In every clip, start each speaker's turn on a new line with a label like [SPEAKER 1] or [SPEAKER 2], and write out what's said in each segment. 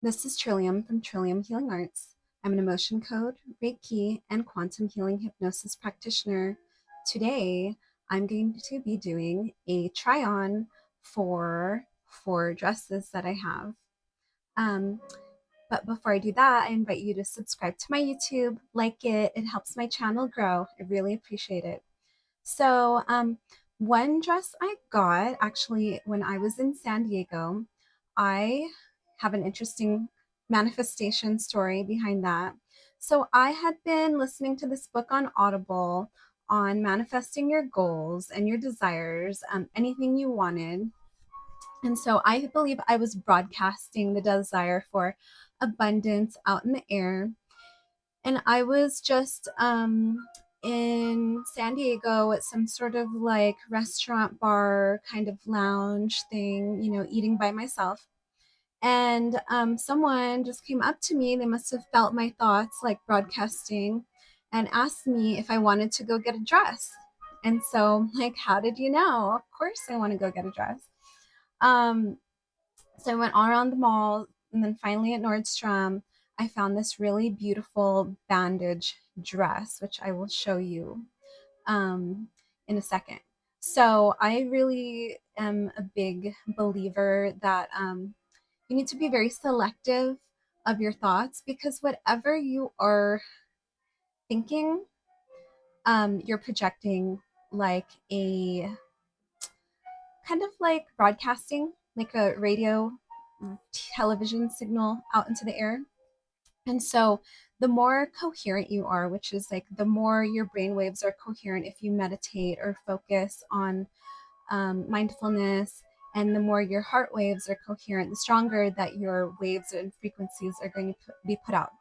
[SPEAKER 1] This is Trillium from Trillium Healing Arts. I'm an emotion code, Reiki, and quantum healing hypnosis practitioner. Today, I'm going to be doing a try on for four dresses that I have. Um, but before I do that, I invite you to subscribe to my YouTube, like it. It helps my channel grow. I really appreciate it. So, one dress I got actually when I was in San Diego, I have an interesting manifestation story behind that. So, I had been listening to this book on Audible on manifesting your goals and your desires, anything you wanted. And so, I believe I was broadcasting the desire for abundance out in the air, and I was just in San Diego at some sort of like restaurant bar kind of lounge thing, eating by myself. And someone just came up to me. They must have felt my thoughts like broadcasting and asked me if I wanted to go get a dress. And so, like, how did you know? Of course, I want to go get a dress. Um, so I went all around the mall, and then finally at Nordstrom, I found this really beautiful bandage dress, which I will show you in a second. So I really am a big believer that you need to be very selective of your thoughts, because whatever you are thinking, you're projecting like a kind of like broadcasting, like a radio television signal out into the air. And so the more coherent you are, which is like the more your brain waves are coherent if you meditate or focus on mindfulness, and the more your heart waves are coherent, the stronger that your waves and frequencies are going to be put out.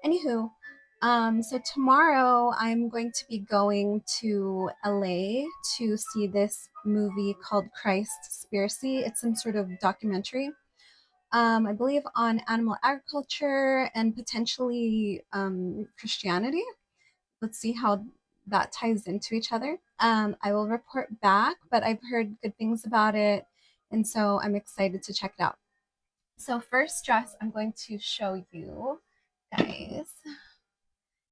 [SPEAKER 1] Anywho, so tomorrow I'm going to be going to LA to see this movie called Christspiracy. It's some sort of documentary, I believe, on animal agriculture and potentially Christianity. Let's see how that ties into each other. I will report back, but I've heard good things about it, and so I'm excited to check it out. So, first dress I'm going to show you guys.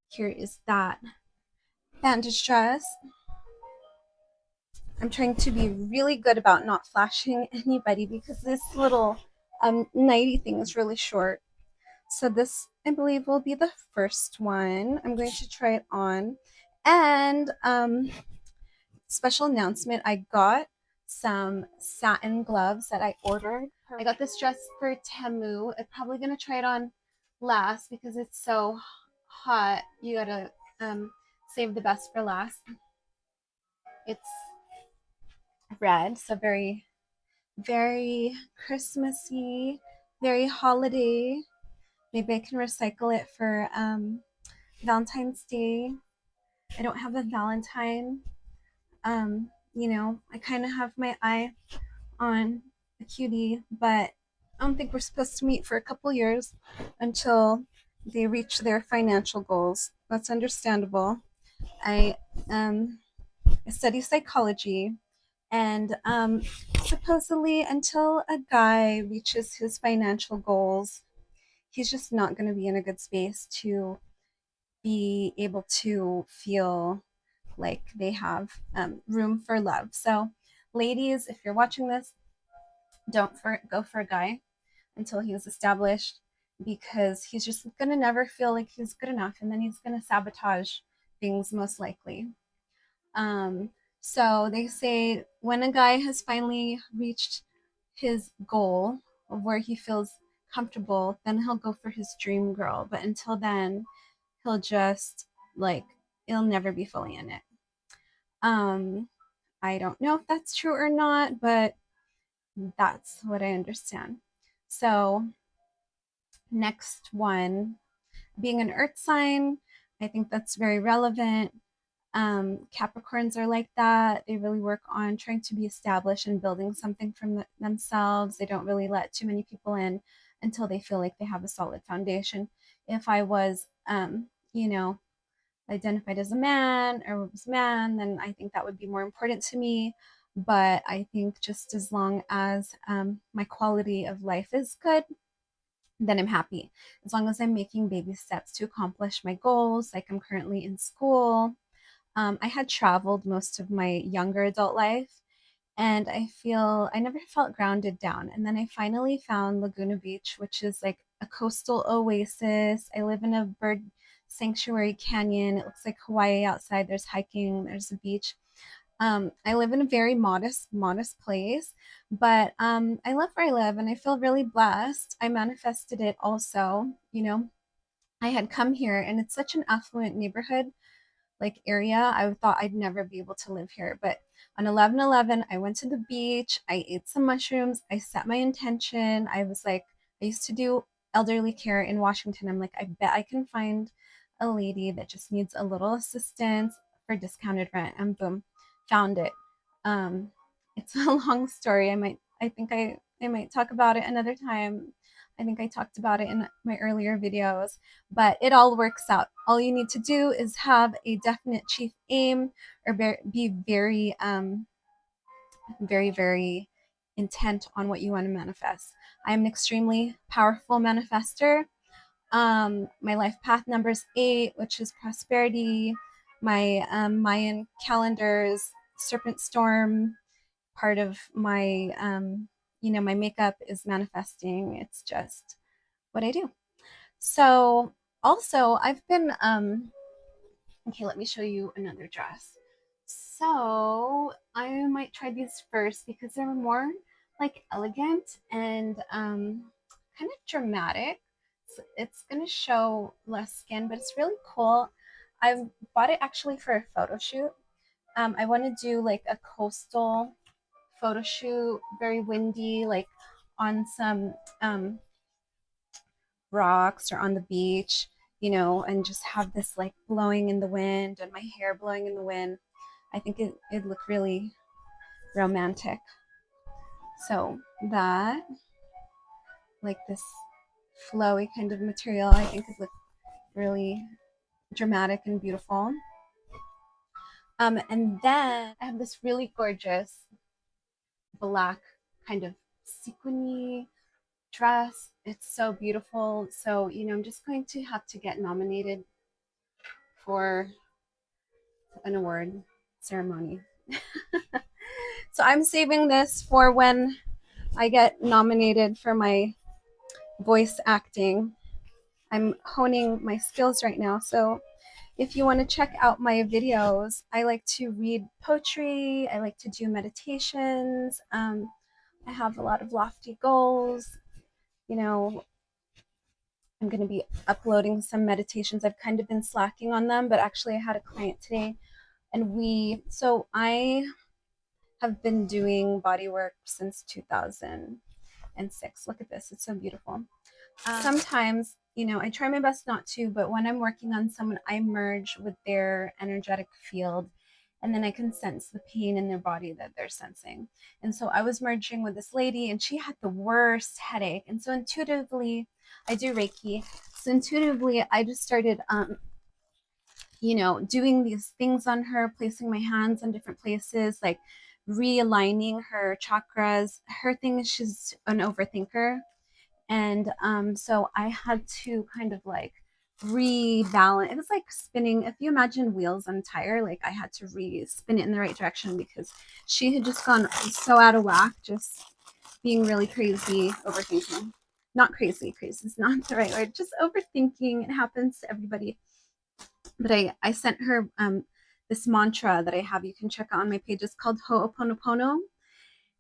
[SPEAKER 1] Here is that bandage dress. I'm trying to be really good about not flashing anybody because this little nighty thing is really short. So this, I believe, will be the first one. I'm going to try it on. And special announcement, I got some satin gloves that I ordered. I got this dress for Temu. I'm probably going to try it on last because it's so hot. You gotta save the best for last. It's red, so very, very Christmassy, very holiday. Maybe I can recycle it for Valentine's Day. I don't have a Valentine. I kind of have my eye on a cutie, but I don't think we're supposed to meet for a couple years until they reach their financial goals. That's understandable. I um, I study psychology, and supposedly, until a guy reaches his financial goals, he's just not going to be in a good space to be able to feel like they have room for love. So, ladies, if you're watching this, don't go for a guy until he's established, because he's just going to never feel like he's good enough, and then he's going to sabotage things most likely. Um, so they say when a guy has finally reached his goal of where he feels comfortable, then he'll go for his dream girl. But until then, he'll just like, he'll never be fully in it. Um, I don't know if that's true or not, but that's what I understand. So, next one, being an earth sign, I think that's very relevant. Capricorns are like that. They really work on trying to be established and building something from themselves. They don't really let too many people in until they feel like they have a solid foundation. If I was, identified as a man or was a man, then I think that would be more important to me. But I think just as long as my quality of life is good, then I'm happy. As long as I'm making baby steps to accomplish my goals, like I'm currently in school. I had traveled most of my younger adult life, and I never felt grounded down. And then I finally found Laguna Beach, which is like a coastal oasis. I live in a bird sanctuary canyon. It looks like Hawaii outside. There's hiking, there's a beach. I live in a very modest place, but I love where I live and I feel really blessed. I manifested it also. I had come here and it's such an affluent neighborhood like area. I thought I'd never be able to live here. But on 11/11, I went to the beach, I ate some mushrooms, I set my intention. I was like, I used to do elderly care in Washington. I'm like, I bet I can find a lady that just needs a little assistance for discounted rent. And boom, found it. Um, it's a long story. I might talk about it another time. I think I talked about it in my earlier videos, but it all works out. All you need to do is have a definite chief aim, or be very intent on what you want to manifest. I'm an extremely powerful manifester. My life path number is 8, which is prosperity. My Mayan calendar's serpent storm part of my my makeup is manifesting. It's just what I do. So also I've been okay, let me show you another dress. So I might try these first because they're more like elegant and kind of dramatic. So it's gonna show less skin, but it's really cool. I bought it actually for a photo shoot. I want to do like a coastal photo shoot, very windy, like on some rocks or on the beach, and just have this like blowing in the wind and my hair blowing in the wind. I think it'd look really romantic. So that, like this flowy kind of material, I think would look really dramatic and beautiful. And then I have this really gorgeous black kind of sequiny dress. It's so beautiful. So, I'm just going to have to get nominated for an award ceremony. So I'm saving this for when I get nominated for my voice acting. I'm honing my skills right now. So if you want to check out my videos, I like to read poetry, I like to do meditations. I have a lot of lofty goals. You know, I'm going to be uploading some meditations. I've kind of been slacking on them, but actually, I had a client today, and I have been doing body work since 2006. Look at this, it's so beautiful. Sometimes, I try my best not to, but when I'm working on someone, I merge with their energetic field, and then I can sense the pain in their body that they're sensing. And so I was merging with this lady, and she had the worst headache. And so intuitively, I do Reiki. So intuitively, I just started, doing these things on her, placing my hands on different places, like realigning her chakras. Her thing is she's an overthinker, and so I had to kind of like rebalance. It was like spinning, if you imagine wheels on a tire, like I had to re-spin it in the right direction because she had just gone so out of whack, just being really crazy, overthinking. Not crazy is not the right word, just overthinking. It happens to everybody. But I sent her this mantra that I have, you can check out on my page. It's called Ho'oponopono,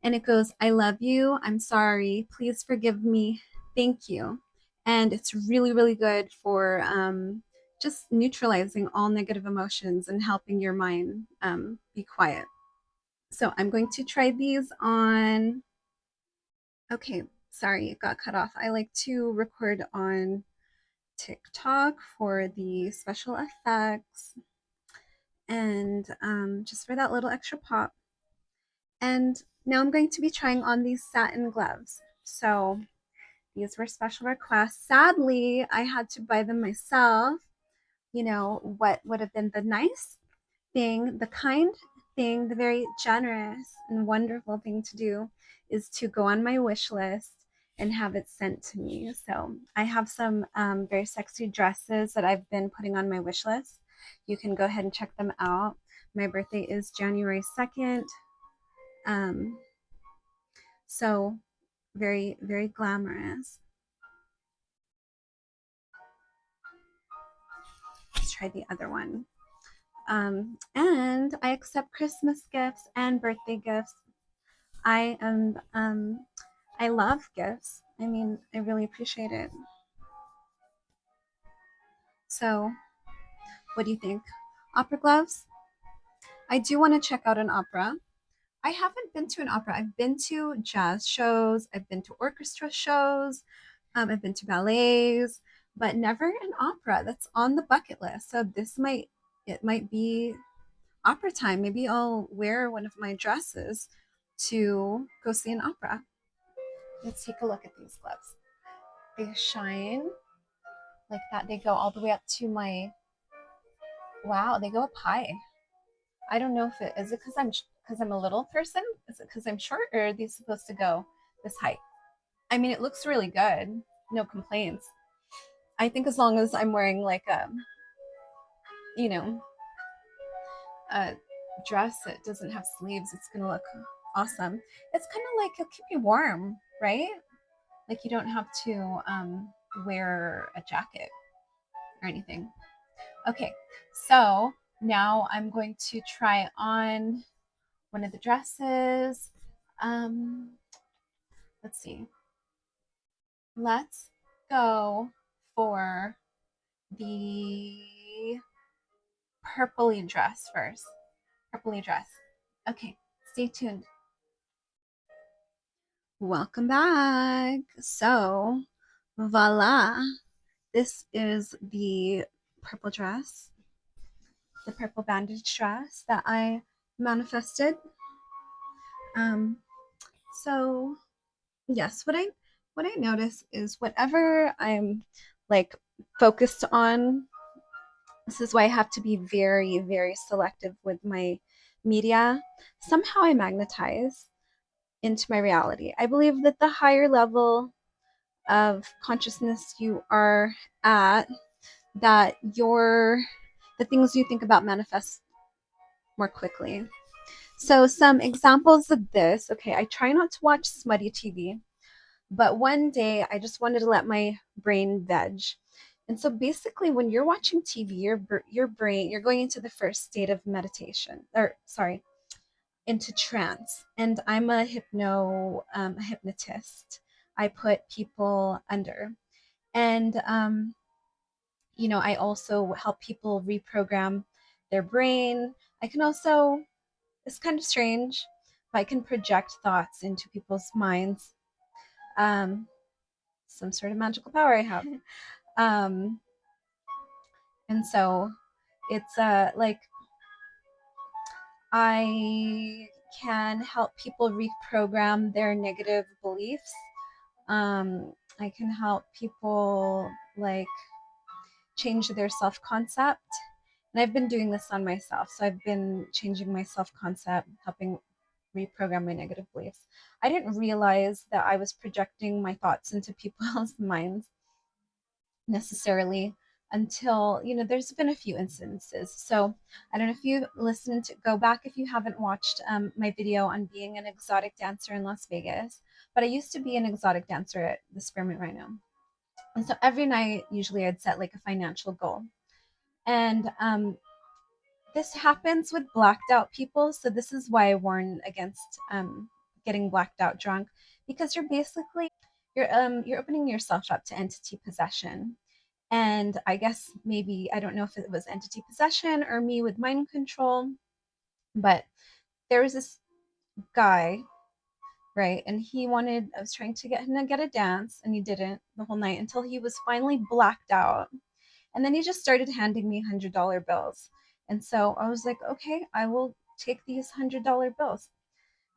[SPEAKER 1] and it goes, I love you, I'm sorry, please forgive me, thank you. And it's really good for just neutralizing all negative emotions and helping your mind be quiet. So I'm going to try these on. Okay, sorry, it got cut off. I like to record on TikTok for the special effects and just for that little extra pop. And now I'm going to be trying on these satin gloves. So these were special requests. Sadly, I had to buy them myself. What would have been the nice thing, the kind thing, the very generous and wonderful thing to do is to go on my wish list and have it sent to me. So I have some very sexy dresses that I've been putting on my wish list. You can go ahead and check them out. My birthday is January 2nd. Um, so very, very glamorous. Let's try the other one. And I accept Christmas gifts and birthday gifts. I am, I love gifts. I mean, I really appreciate it. So, what do you think? Opera gloves? I do want to check out an opera. I haven't been to an opera. I've been to jazz shows, I've been to orchestra shows, I've been to ballets, but never an opera. That's on the bucket list. So it might be opera time. Maybe I'll wear one of my dresses to go see an opera. Let's take a look at these gloves. They shine like that. They go all the way up to my, wow, they go up high. I don't know if it is it because I'm a little person? Is it because I'm short, or are these supposed to go this height? I mean, it looks really good. No complaints. I think as long as I'm wearing like you know, a dress that doesn't have sleeves, it's gonna look awesome. It's kind of like it'll keep you warm, right? Like you don't have to wear a jacket or anything. Okay, so now I'm going to try on one of the dresses. Um, let's see. Let's go for the purpley dress first. Purpley dress. Okay, stay tuned. Welcome back. So, voila. This is the purple dress, the purple bandage dress that I manifested. Um, so yes, what I notice is whatever I'm like focused on, this is why I have to be very, very selective with my media. Somehow I magnetize into my reality. I believe that the higher level of consciousness you are at, that the things you think about manifest more quickly. So some examples of this, okay, I try not to watch smutty TV, but one day I just wanted to let my brain veg. And so basically when you're watching TV, your brain, you're going into the first state of meditation, or sorry, into trance. And I'm a hypnotist. I put people under. And I also help people reprogram their brain. I can also, it's kind of strange, but I can project thoughts into people's minds. Um, some sort of magical power I have. Um, and so it's like I can help people reprogram their negative beliefs. I can help people like change their self concept. And I've been doing this on myself. So I've been changing my self concept, helping reprogram my negative beliefs. I didn't realize that I was projecting my thoughts into people's minds necessarily until, there's been a few instances. So I don't know if you listened to, go back if you haven't watched my video on being an exotic dancer in Las Vegas. But I used to be an exotic dancer at the Spearmint Rhino. And so every night, usually I'd set like a financial goal. And this happens with blacked out people. So this is why I warn against getting blacked out drunk, because you're opening yourself up to entity possession. And I guess maybe I don't know if it was entity possession or me with mind control, but there was this guy, right? And I was trying to get him to get a dance, and he didn't the whole night until he was finally blacked out. And then he just started handing me $100 bills. And so I was like, okay, I will take these $100 bills.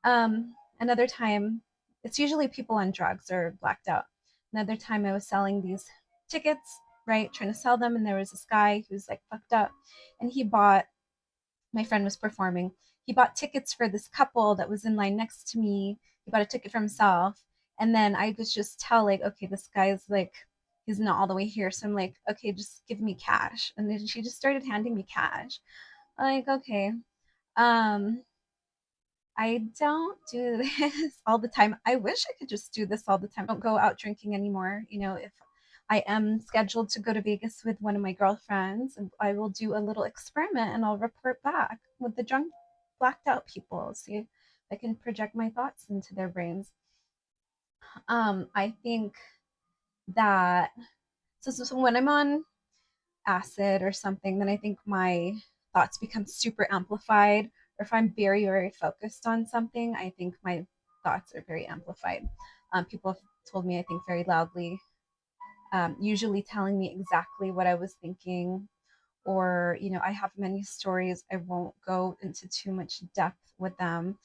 [SPEAKER 1] Another time, it's usually people on drugs or blacked out. Another time, I was selling these tickets, right? Trying to sell them. And there was this guy who's like fucked up. And my friend was performing. He bought tickets for this couple that was in line next to me. He bought a ticket for himself. And then I could just tell, like, okay, this guy's like, he's not all the way here. So I'm like, okay, just give me cash. And then she just started handing me cash. I'm like, okay. Um, I don't do this all the time. I wish I could just do this all the time. I don't go out drinking anymore. If I am scheduled to go to Vegas with one of my girlfriends, and I will do a little experiment and I'll report back with the drunk, blacked out people, see if I can project my thoughts into their brains. I think that so when I'm on acid or something, then I think my thoughts become super amplified. Or if I'm very, very focused on something, I think my thoughts are very amplified. People have told me, I think, very loudly, usually telling me exactly what I was thinking. Or, I have many stories. I won't go into too much depth with them.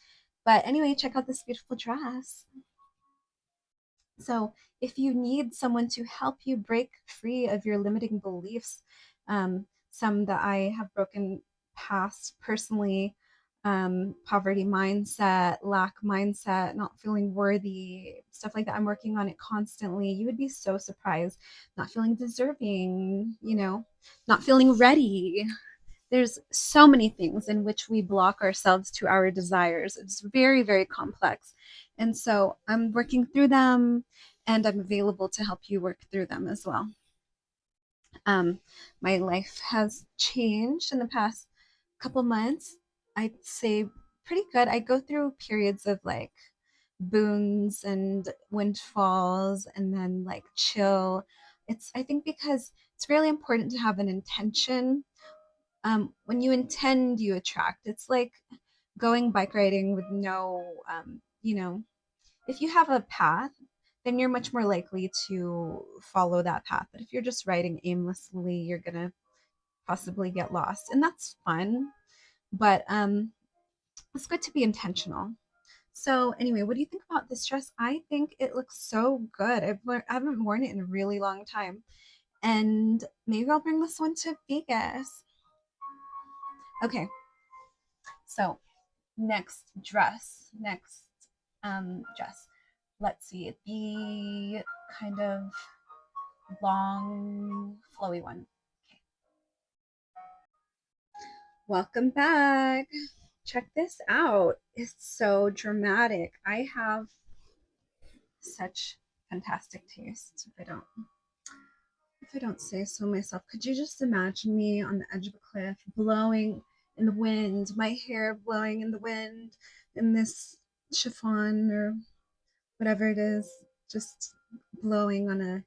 [SPEAKER 1] But anyway, check out this beautiful dress. So, if you need someone to help you break free of your limiting beliefs, some that I have broken past personally, poverty mindset, lack mindset, not feeling worthy, stuff like that. I'm working on it constantly. You would be so surprised. Not feeling deserving, not feeling ready. There's so many things in which we block ourselves to our desires. It's very, very complex. And so I'm working through them, and I'm available to help you work through them as well. My life has changed in the past couple months. I'd say pretty good. I go through periods of like boons and windfalls and then like chill. I think because it's really important to have an intention. When you intend, you attract. It's like going bike riding with no, if you have a path, then you're much more likely to follow that path. But if you're just riding aimlessly, you're gonna possibly get lost, and that's fun. But it's good to be intentional. So anyway, what do you think about this dress? I think it looks so good. I haven't worn it in a really long time, and maybe I'll bring this one to Vegas. Okay, so next dress. Let's see, the kind of long flowy one. Okay. Welcome back. Check this out. It's so dramatic. I have such fantastic taste. If I don't say so myself, could you just imagine me on the edge of a cliff, blowing in the wind, my hair blowing in the wind, in this chiffon or whatever it is, just blowing on a,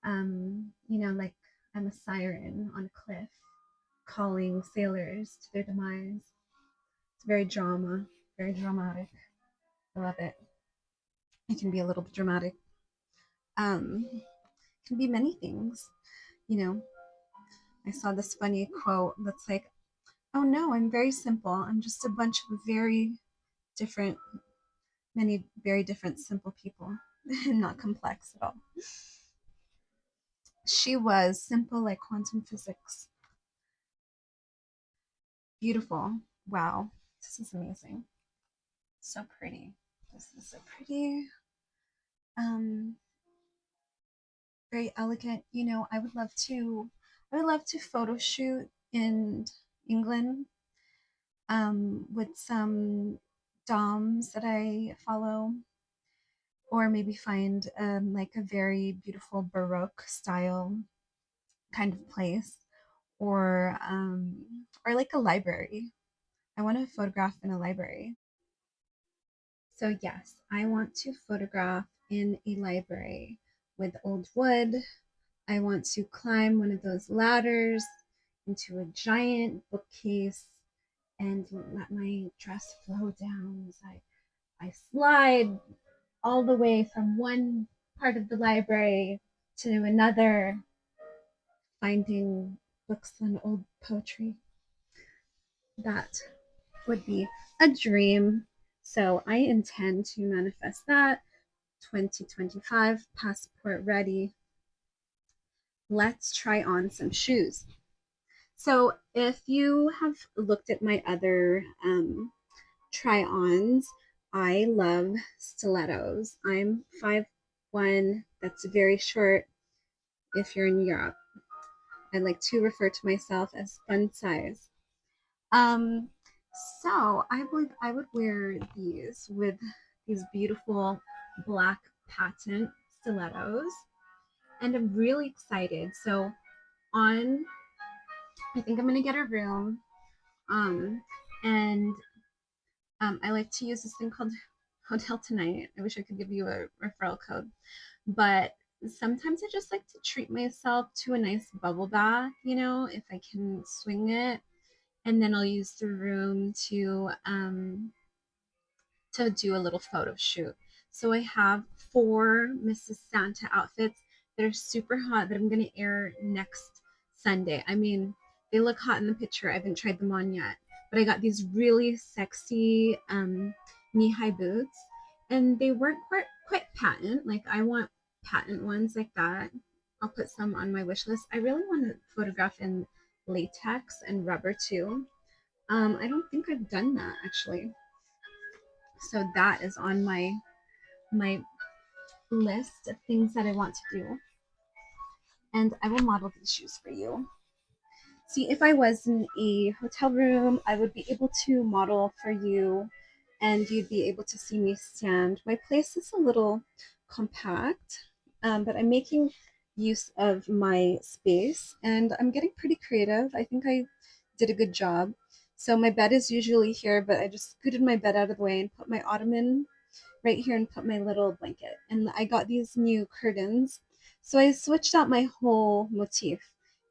[SPEAKER 1] like I'm a siren on a cliff, calling sailors to their demise. It's very dramatic. I love it. It can be a little bit dramatic. It can be many things. You know, I saw this funny quote that's like, "Oh no, I'm very simple. I'm just a bunch of different, many very different simple people, and not complex at all." She was simple like quantum physics. Beautiful. Wow, this is amazing. So pretty. This is so pretty. Um, Very elegant. I would love to photo shoot in England, with some DOMs that I follow, or maybe find like a very beautiful Baroque style kind of place, or like a library. I want to photograph in a library. So yes, I want to photograph in a library with old wood. I want to climb one of those ladders into a giant bookcase and let my dress flow down as I slide all the way from one part of the library to another, finding books on old poetry. That would be a dream. So I intend to manifest that. 2025, passport ready. Let's try on some shoes. So if you have looked at my other try ons, I love stilettos. I'm 5'1". That's very short if you're in Europe. I like to refer to myself as fun size. Um, so I believe I would wear these with these beautiful black patent stilettos, and I'm really excited. So on, I think I'm gonna get a room, um, and I like to use this thing called Hotel Tonight. I wish I could give you a referral code, but sometimes I just like to treat myself to a nice bubble bath, if I can swing it. And then I'll use the room to do a little photo shoot. So I have 4 Mrs. Santa outfits that are super hot that I'm gonna air next Sunday. I mean, they look hot in the picture. I haven't tried them on yet, but I got these really sexy knee-high boots, and they weren't quite patent. Like I want patent ones like that. I'll put some on my wish list. I really want to photograph in latex and rubber too. I don't think I've done that actually. So that is on my list of things that I want to do. And I will model these shoes for you. See, if I was in a hotel room, I would be able to model for you and you'd be able to see me stand. My place is a little compact, but I'm making use of my space and I'm getting pretty creative. I think I did a good job. So my bed is usually here, but I just scooted my bed out of the way and put my ottoman right here and put my little blanket. And I got these new curtains. So I switched out my whole motif.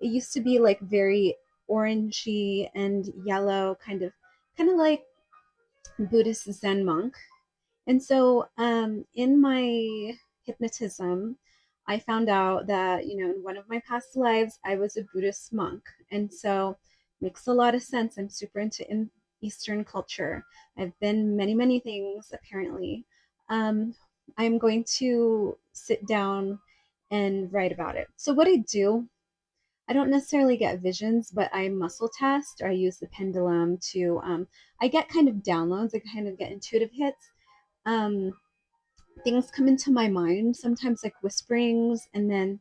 [SPEAKER 1] It used to be like very orangey and yellow, kind of like Buddhist Zen monk. And so in my hypnotism, I found out that, in one of my past lives, I was a Buddhist monk. And so makes a lot of sense. I'm super into Eastern culture. I've been many, many things, apparently. Um, I'm going to sit down and write about it. So what I do, I don't necessarily get visions, but I muscle test or I use the pendulum to, I get kind of downloads, I kind of get intuitive hits. Um, Things come into my mind, sometimes like whisperings, and then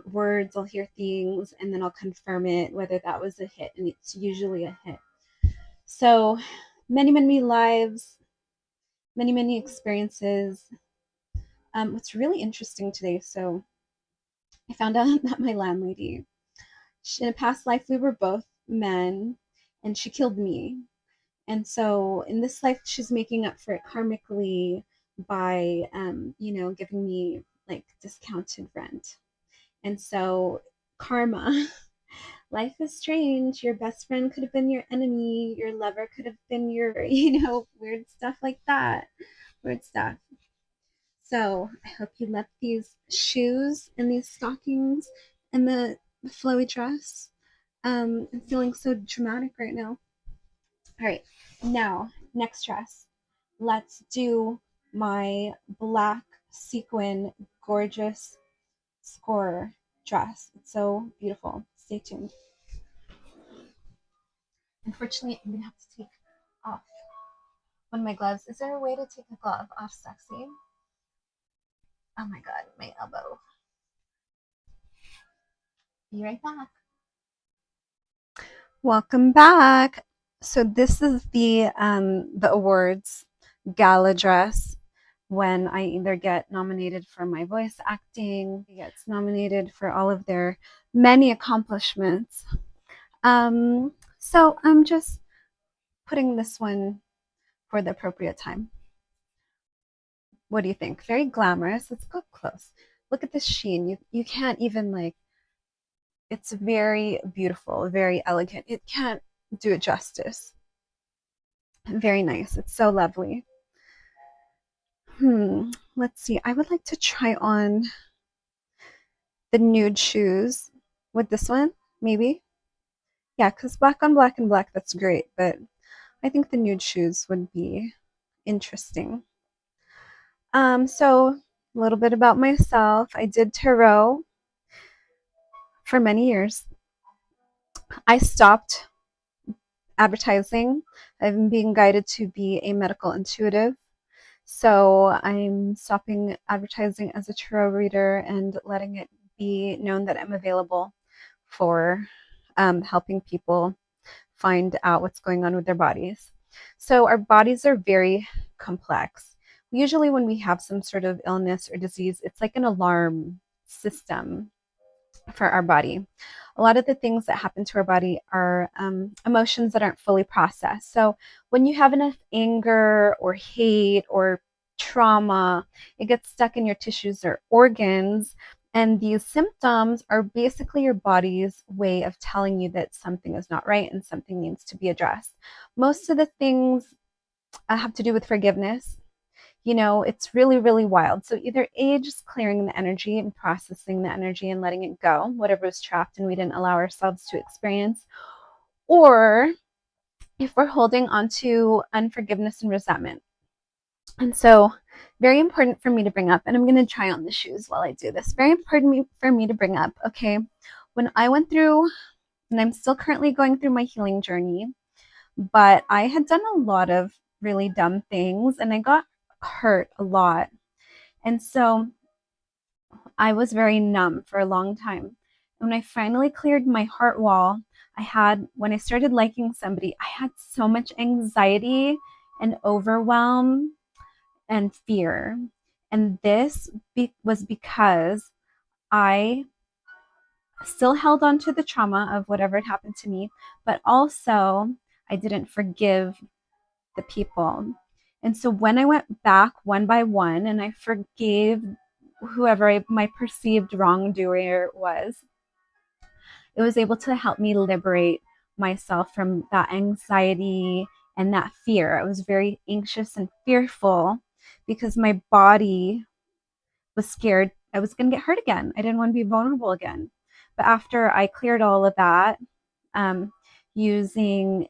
[SPEAKER 1] words, I'll hear things, and then I'll confirm it, whether that was a hit, and it's usually a hit. So many, many lives, many, many experiences. What's really interesting today, so I found out that my landlady, in a past life, we were both men, and she killed me. And so in this life, she's making up for it karmically by, giving me like discounted rent. And so karma, life is strange. Your best friend could have been your enemy. Your lover could have been your, weird stuff like that. Weird stuff. So I hope you left these shoes and these stockings and the flowy dress. I'm feeling so dramatic right now. All right, now, next dress. Let's do my black sequin gorgeous score dress. It's so beautiful. Stay tuned. Unfortunately, I'm gonna have to take off one of my gloves. Is there a way to take a glove off sexy? Oh my god, my elbow. Be right back. Welcome back. So this is the awards gala dress when I either get nominated for my voice acting, gets nominated for all of their many accomplishments. So I'm just putting this one for the appropriate time. What do you think? Very glamorous. Let's go close. Look at this sheen. You can't even like, it's very beautiful, very elegant. It can't do it justice. Very nice. It's so lovely. Let's see. I would like to try on the nude shoes with this one, maybe. Yeah, because black on black and black, that's great. But I think the nude shoes would be interesting. So a little bit about myself. I did tarot for many years. I stopped advertising. I've been being guided to be a medical intuitive. So I'm stopping advertising as a tarot reader and letting it be known that I'm available for helping people find out what's going on with their bodies. So our bodies are very complex. Usually, when we have some sort of illness or disease, it's like an alarm system for our body. A lot of the things that happen to our body are emotions that aren't fully processed. So when you have enough anger or hate or trauma, it gets stuck in your tissues or organs. And these symptoms are basically your body's way of telling you that something is not right and something needs to be addressed. Most of the things have to do with forgiveness. It's really, really wild. So either A, just clearing the energy and processing the energy and letting it go, whatever is trapped and we didn't allow ourselves to experience, or if we're holding on to unforgiveness and resentment. And so, very important for me to bring up, and I'm going to try on the shoes while I do this. Very important for me to bring up, okay, when I went through, and I'm still currently going through my healing journey, but I had done a lot of really dumb things and I got hurt a lot. And so I was very numb for a long time. When I finally cleared my heart wall, when I started liking somebody, I had so much anxiety and overwhelm and fear. And this was because I still held on to the trauma of whatever had happened to me, but also I didn't forgive the people. And so when I went back one by one and I forgave whoever my perceived wrongdoer was, it was able to help me liberate myself from that anxiety and that fear. I was very anxious and fearful because my body was scared I was going to get hurt again. I didn't want to be vulnerable again. But after I cleared all of that, um, using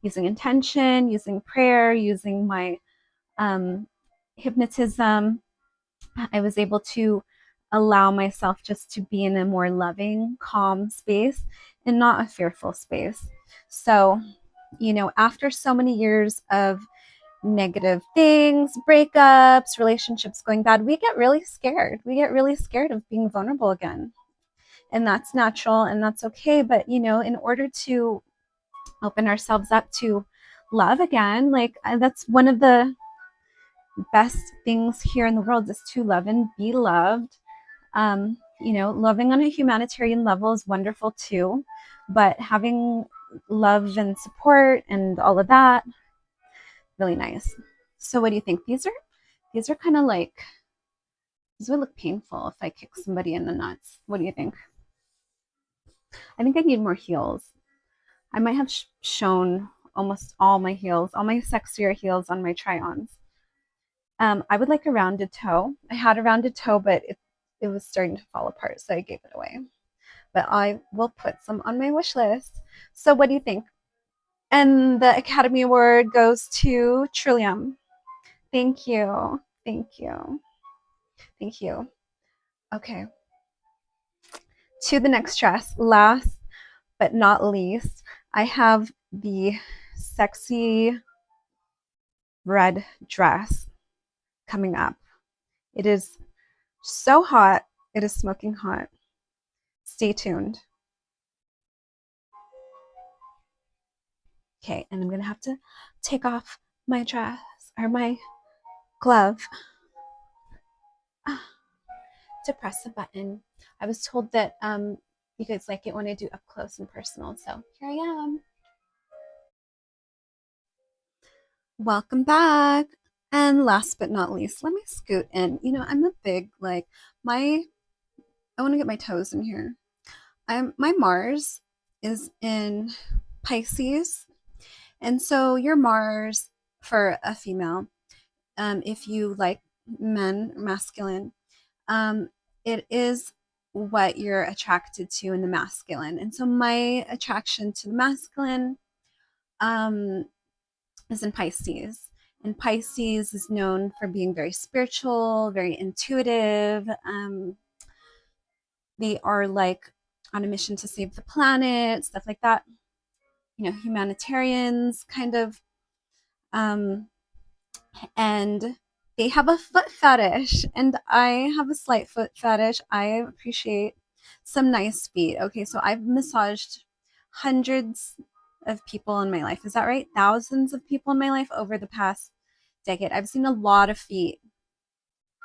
[SPEAKER 1] using intention, using prayer, using my hypnotism, I was able to allow myself just to be in a more loving, calm space and not a fearful space. So, after so many years of negative things, breakups, relationships going bad, we get really scared. We get really scared of being vulnerable again. And that's natural and that's okay. But, in order to open ourselves up to love again, like that's one of the best things here in the world is to love and be loved. Loving on a humanitarian level is wonderful too, but having love and support and all of that, really nice. So what do you think? These are kind of like, these would look painful if I kick somebody in the nuts. What do you think? I think I need more heels. I might have shown almost all my heels, all my sexier heels on my try-ons. I would like a rounded toe. I had a rounded toe, but it was starting to fall apart, so I gave it away. But I will put some on my wish list. So what do you think? And the Academy Award goes to Trillium. Thank you. Thank you. Thank you. Okay. To the next dress. Last but not least, I have the sexy red dress coming up. It is so hot. It is smoking hot. Stay tuned. Okay, and I'm gonna have to take off my dress or my glove to press the button. I was told that you guys like it when I do up close and personal, so here I am. Welcome back. And last but not least, let me scoot in. I'm a big I want to get my toes in here. My Mars is in Pisces, and so your Mars for a female, if you like men, masculine, um, it is what you're attracted to in the masculine. And so my attraction to the masculine is in Pisces. And Pisces is known for being very spiritual, very intuitive. They are like on a mission to save the planet, stuff like that. Humanitarians, kind of. Um, and they have a foot fetish, and I have a slight foot fetish. I appreciate some nice feet. Okay, so I've massaged hundreds of people in my life. Is that right? Thousands of people in my life over the past decade. I've seen a lot of feet,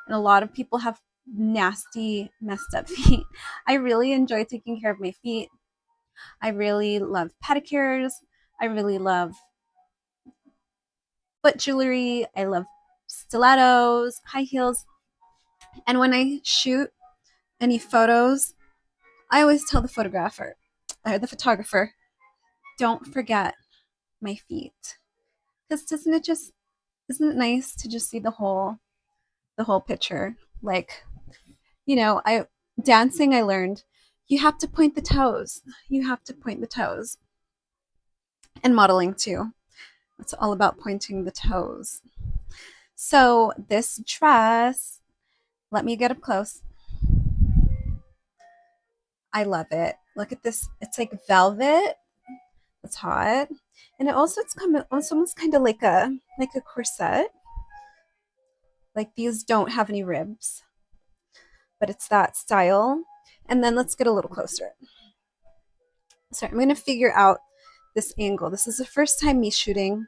[SPEAKER 1] and a lot of people have nasty, messed up feet. I really enjoy taking care of my feet. I really love pedicures. I really love foot jewelry. I love stilettos, high heels. And when I shoot any photos, I always tell the photographer or the photographer, don't forget my feet. Because isn't it nice to just see the whole picture? Like, I dancing I learned you have to point the toes. You have to point the toes. And modeling too. It's all about pointing the toes. So this dress, let me get up close. I love it. Look at this. It's like velvet. It's hot. And it's almost kind of like a corset. Like these don't have any ribs, but it's that style. And then let's get a little closer. Sorry, I'm going to figure out this angle. This is the first time me shooting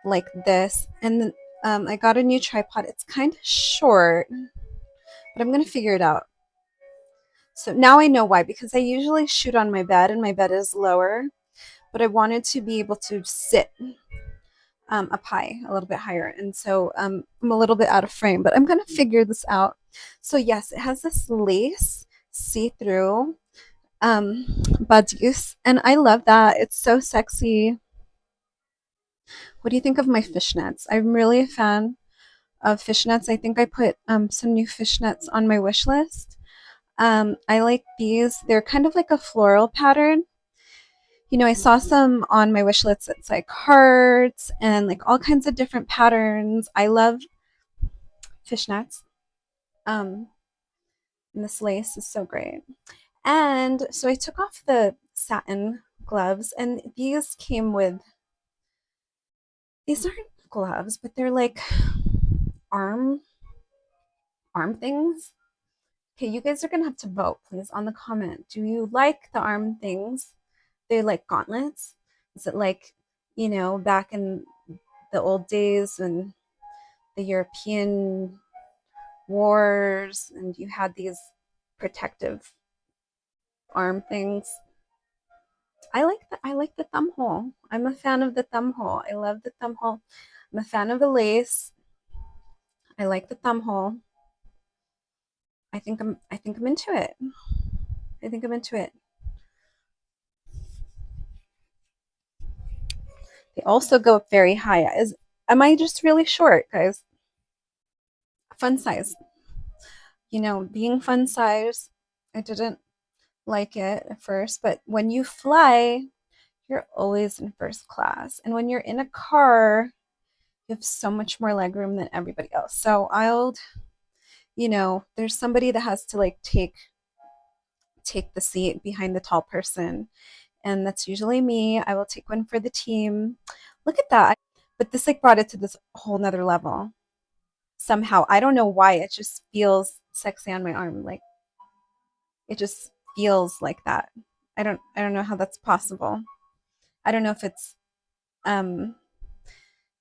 [SPEAKER 1] like this. And then I got a new tripod. It's kind of short, but I'm going to figure it out. So now I know why, because I usually shoot on my bed and my bed is lower, but I wanted to be able to sit up high, a little bit higher. And so I'm a little bit out of frame, but I'm going to figure this out. So yes, it has this lace see-through bodice, and I love that. It's so sexy. What do you think of my fishnets? I'm really a fan of fishnets. I think I put some new fishnets on my wish list. I like these. They're kind of like a floral pattern. I saw some on my wish list. It's like hearts and like all kinds of different patterns. I love fishnets. Um, and this lace is so great. And so I took off the satin gloves, and these aren't gloves, but they're like arm arm things. Okay, you guys are gonna have to vote, please, on the comment. Do you like the arm things? They're like gauntlets. Is it like, back in the old days when the European wars and you had these protective arm things? I like the thumb hole. I'm a fan of the thumb hole. I love the thumb hole. I'm a fan of the lace. I like the thumb hole. I think I'm into it. I think I'm into it. They also go up very high. Am I just really short, guys? Fun size. Being fun size, I didn't like it at first, but when you fly, you're always in first class. And when you're in a car, you have so much more legroom than everybody else. So there's somebody that has to like take the seat behind the tall person, and that's usually me. I will take one for the team. Look at that. But this like brought it to this whole nother level. Somehow, I don't know why, it just feels sexy on my arm. Like it just feels like that. I don't know how that's possible. I don't know if it's um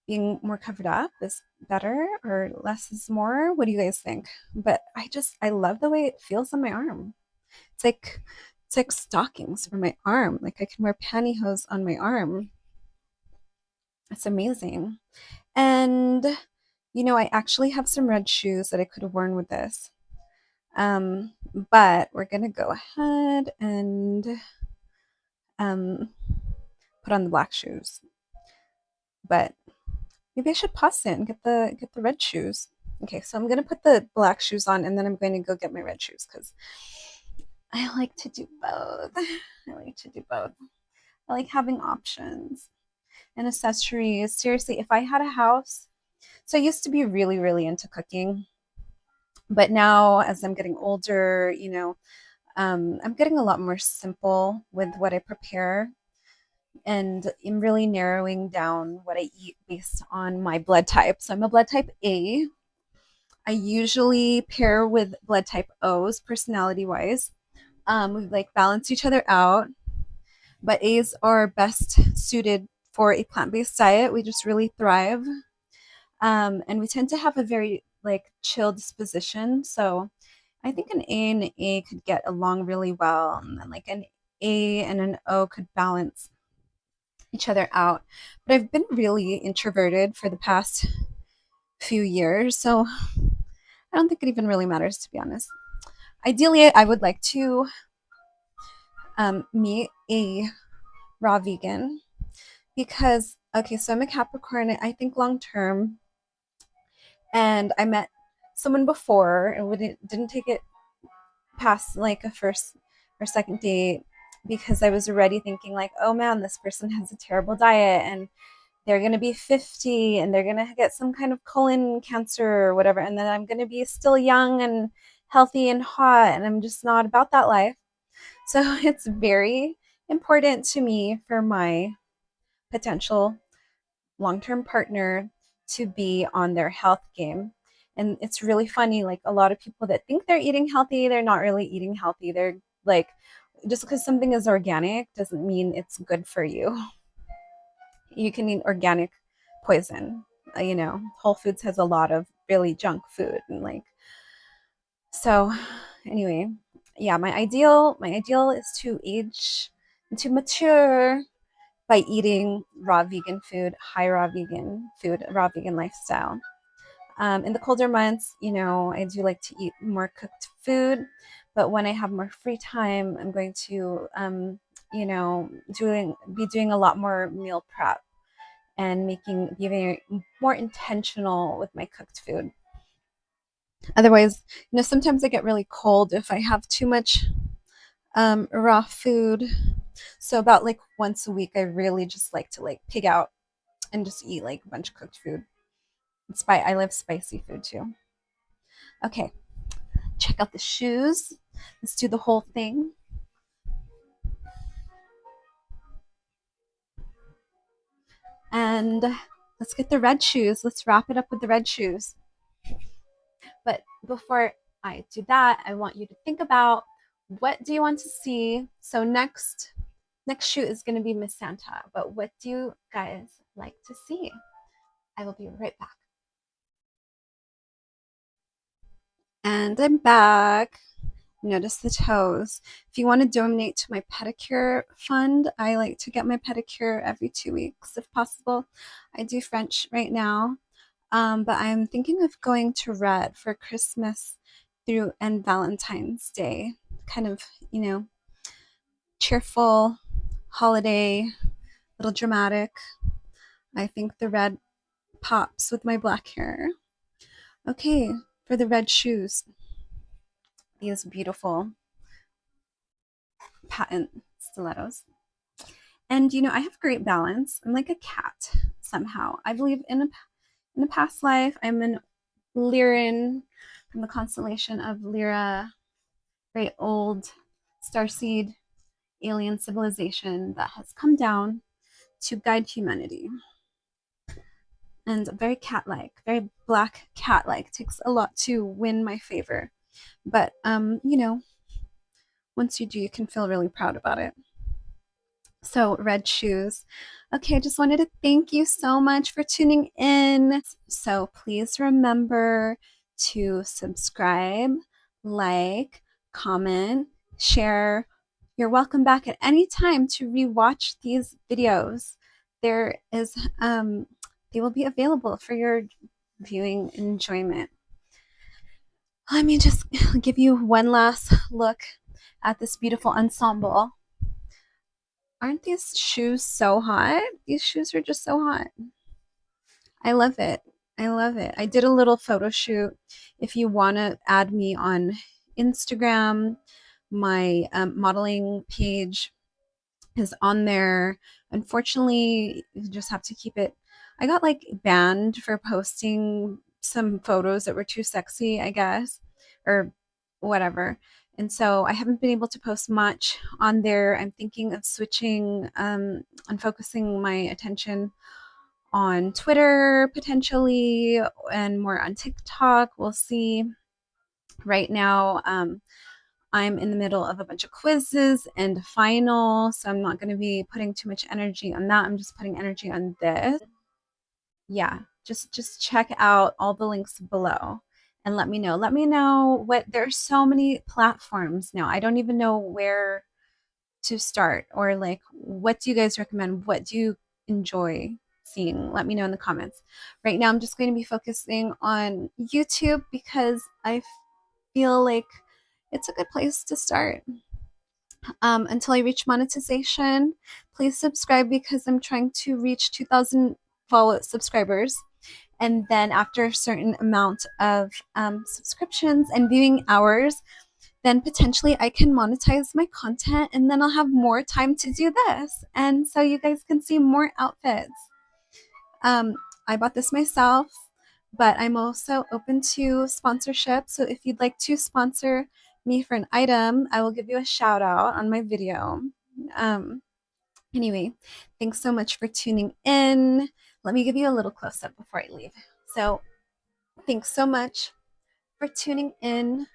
[SPEAKER 1] being more covered up is better or less is more. What do you guys think? But I love the way it feels on my arm. It's like it's like stockings for my arm. Like I can wear pantyhose on my arm. It's amazing. And I actually have some red shoes that I could have worn with this. But we're gonna go ahead and um put on the black shoes. But maybe I should pause it and get the red shoes. Okay, so I'm gonna put the black shoes on, and then I'm going to go get my red shoes because I like to do both. I like to do both. I like having options and accessories. Seriously, if I had a house, so I used to be really, really into cooking, but now as I'm getting older, I'm getting a lot more simple with what I prepare. and I'm really narrowing down what I eat based on my blood type. So I'm a blood type A. I usually pair with blood type O's personality wise. We like balance each other out, but A's are best suited for a plant based diet. We just really thrive. And we tend to have a very like chill disposition. So I think an A and an A could get along really well. And then like an A and an O could balance each other out. But I've been really introverted for the past few years. So I don't think it even really matters, to be honest. Ideally, I would like to meet a raw vegan because, okay, so I'm a Capricorn. I think long term, and I met someone before and we didn't take it past like a first or second date because I was already thinking like, oh man, this person has a terrible diet and they're going to be 50 and they're going to get some kind of colon cancer or whatever, and then I'm going to be still young and healthy and hot, and I'm just not about that life. So it's very important to me for my potential long-term partner to be on their health game. And it's really funny, like a lot of people that think they're eating healthy, they're not really eating healthy. They're like, just because something is organic doesn't mean it's good for you. You can eat organic poison. Whole Foods has a lot of really junk food, and like, so anyway, yeah, my ideal is to age and to mature by eating raw vegan food, high raw vegan food, raw vegan lifestyle. In the colder months, I do like to eat more cooked food, but when I have more free time, I'm going to, be doing a lot more meal prep and be very more intentional with my cooked food. Otherwise, sometimes I get really cold if I have too much raw food. So about like once a week, I really just like to like pig out and just eat like a bunch of cooked food. I love spicy food too. Okay, check out the shoes. Let's do the whole thing. And let's get the red shoes. Let's wrap it up with the red shoes. But before I do that, I want you to think about, what do you want to see? So next shoot is going to be Miss Santa, but what do you guys like to see? I will be right back. And I'm back. Notice the toes. If you want to donate to my pedicure fund, I like to get my pedicure every 2 weeks if possible. I do French right now, but I'm thinking of going to red for Christmas through and Valentine's Day. Kind of, cheerful, holiday, little dramatic. I think the red pops with my black hair. Okay, for the red shoes, these beautiful patent stilettos. And I have great balance. I'm like a cat somehow. I believe in a past life, I'm an Lyran from the constellation of Lyra, very old starseed alien civilization that has come down to guide humanity. And very cat-like, very black cat-like. Takes a lot to win my favor, but once you do, you can feel really proud about it. So, red shoes. Okay, I just wanted to thank you so much for tuning in. So, please remember to subscribe, like, comment, share. You're welcome back at any time to rewatch these videos. There is, they will be available for your viewing enjoyment. Let me just give you one last look at this beautiful ensemble. Aren't these shoes so hot? These shoes are just so hot. I love it. I love it. I did a little photo shoot. If you want to add me on Instagram, my modeling page is on there. Unfortunately, you just have to keep it. I got like banned for posting some photos that were too sexy, I guess, or whatever. And so I haven't been able to post much on there. I'm thinking of switching and focusing my attention on Twitter potentially and more on TikTok. We'll see. Right now, I'm in the middle of a bunch of quizzes and a final, so I'm not going to be putting too much energy on that. I'm just putting energy on this. Yeah, just check out all the links below and let me know. Let me know what there's so many platforms now. I don't even know where to start or like what do you guys recommend? What do you enjoy seeing? Let me know in the comments. Right now I'm just going to be focusing on YouTube because I feel like it's a good place to start. Until I reach monetization, please subscribe because I'm trying to reach 2,000 follow subscribers. And then after a certain amount of subscriptions and viewing hours, then potentially I can monetize my content and then I'll have more time to do this. And so you guys can see more outfits. Um, I bought this myself, but I'm also open to sponsorship. So if you'd like to sponsor me for an item, I will give you a shout out on my video. Um, anyway, thanks so much for tuning in. Let me give you a little close up before I leave. So thanks so much for tuning in.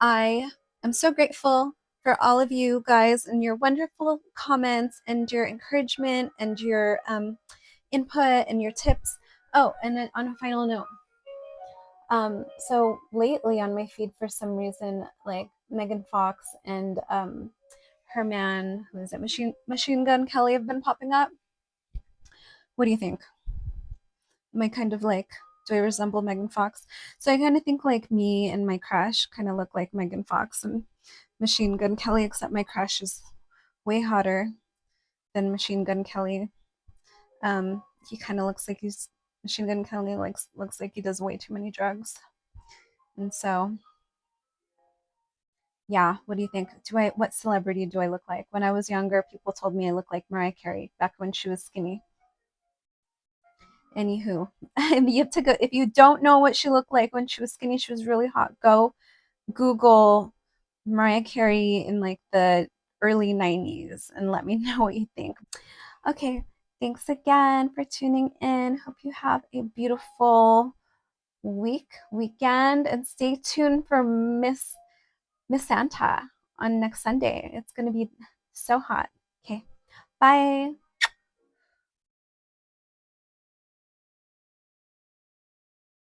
[SPEAKER 1] I am so grateful for all of you guys and your wonderful comments and your encouragement and your input and your tips. Oh, and then on a final note, so lately on my feed, for some reason, like Megan Fox and her man, who is it, Machine Gun Kelly, have been popping up. What do you think? Am I kind of like, do I resemble Megan Fox? So I kind of think like me and my crush kind of look like Megan Fox and Machine Gun Kelly, except my crush is way hotter than Machine Gun Kelly. He kind of looks like he's Machine Gun Kelly looks like he does way too many drugs. And so, yeah, what do you think? What celebrity do I look like? When I was younger, people told me I looked like Mariah Carey back when she was skinny. Anywho, you have to go if you don't know what she looked like when she was skinny, she was really hot. Go Google Mariah Carey in like the early 90s and let me know what you think. Okay, thanks again for tuning in. Hope you have a beautiful weekend, and stay tuned for Miss Santa on next Sunday. It's going to be so hot. Okay, bye.